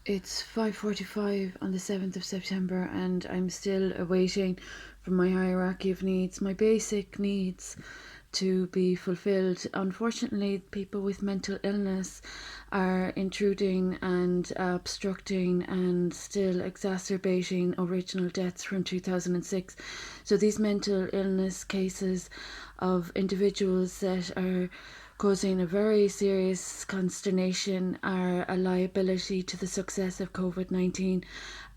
It's 5:45 on the 7th of September, and I'm still awaiting for my hierarchy of needs, my basic needs, to be fulfilled. Unfortunately, people with mental illness are intruding and obstructing and still exacerbating original deaths from 2006. So these mental illness cases of individuals that are causing a very serious consternation are a liability to the success of COVID-19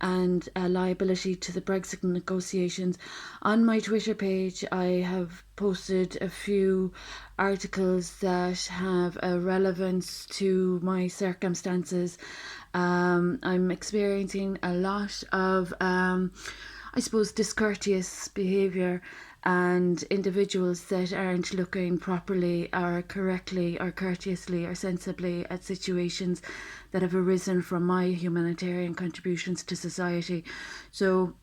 and a liability to the Brexit negotiations. On my Twitter page, I have posted a few articles that have a relevance to my circumstances. I'm experiencing a lot of I suppose, discourteous behaviour and individuals that aren't looking properly or correctly or courteously or sensibly at situations that have arisen from my humanitarian contributions to society. So,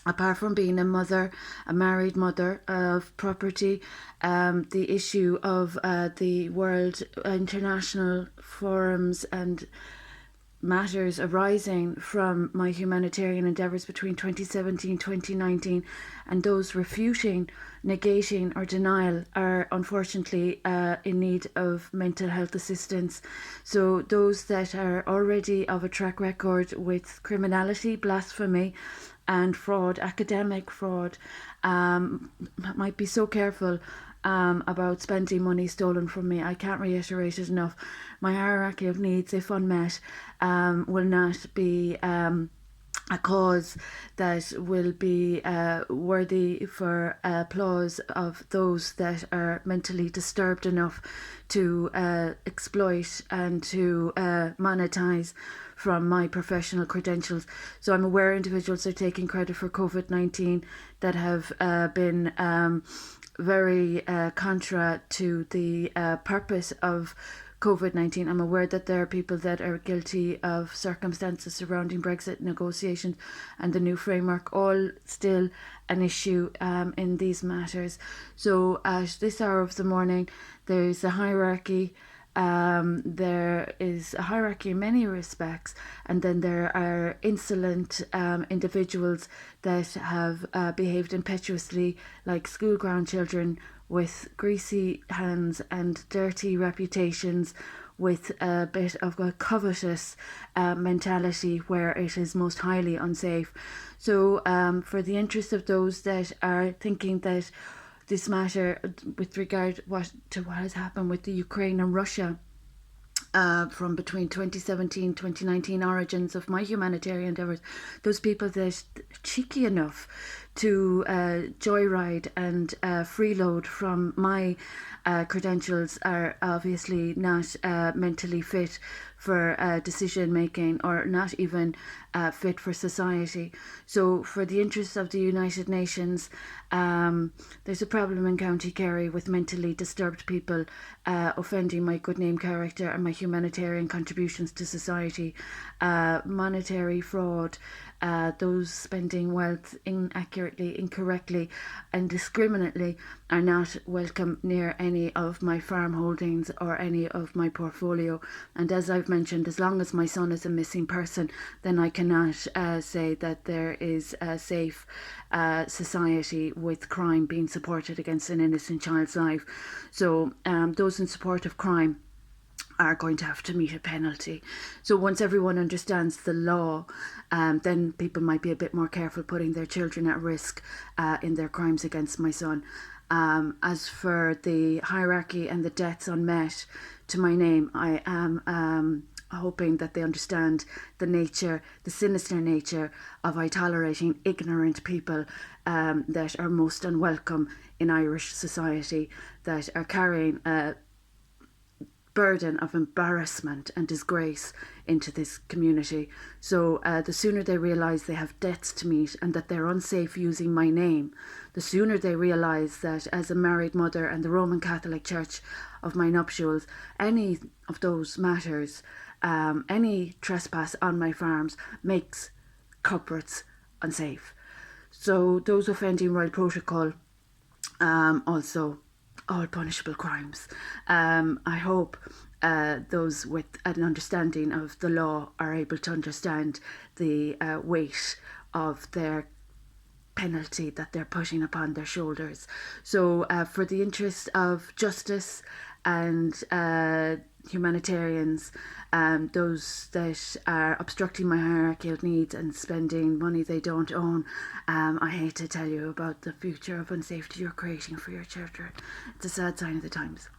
apart from being a mother, a married mother of property, the issue of the world international forums and matters arising from my humanitarian endeavours between 2017 2019 and those refuting, negating or denial are unfortunately in need of mental health assistance. So those that are already of a track record with criminality, blasphemy and fraud, academic fraud, might be so careful about spending money stolen from me. I can't reiterate it enough. My hierarchy of needs, if unmet, will not be a cause that will be worthy for applause of those that are mentally disturbed enough to exploit and to monetize from my professional credentials. So I'm aware individuals are taking credit for COVID-19 that have been very contra to the purpose of COVID-19. I'm aware that there are people that are guilty of circumstances surrounding Brexit negotiations and the new framework, all still an issue in these matters. So at this hour of the morning, there's a hierarchy. There is a hierarchy in many respects, and then there are insolent individuals that have behaved impetuously like school-ground children with greasy hands and dirty reputations, with a bit of a covetous mentality where it is most highly unsafe. So, for the interest of those that are thinking that this matter, with regard to what has happened with the Ukraine and Russia, from between 2017 2019 origins of my humanitarian endeavours, those people that are cheeky enough to joyride and freeload from my credentials are obviously not mentally fit for decision making or not even fit for society. So, for the interests of the United Nations, there's a problem in County Kerry with mentally disturbed people offending my good name, character, and my humanitarian contributions to society. Monetary fraud, those spending wealth inaccurately, incorrectly, and discriminately are not welcome near any of my farm holdings or any of my portfolio. And as I've mentioned, as long as my son is a missing person, then I cannot say that there is a safe society with crime being supported against an innocent child's life. So those in support of crime are going to have to meet a penalty. So once everyone understands the law, then people might be a bit more careful putting their children at risk in their crimes against my son. As for the hierarchy and the debts unmet to my name, I am hoping that they understand the nature, the sinister nature of I tolerating ignorant people that are most unwelcome in Irish society, that are carrying a burden of embarrassment and disgrace into this community. So the sooner they realise they have debts to meet and that they're unsafe using my name, the sooner they realise that as a married mother and the Roman Catholic Church of my nuptials, any of those matters, any trespass on my farms makes culprits unsafe. So those offending royal protocol, also all punishable crimes. I hope those with an understanding of the law are able to understand the weight of their penalty that they're putting upon their shoulders. So, for the interest of justice and humanitarians, those that are obstructing my hierarchy of needs and spending money they don't own, I hate to tell you about the future of unsafety you're creating for your children. It's a sad sign of the times.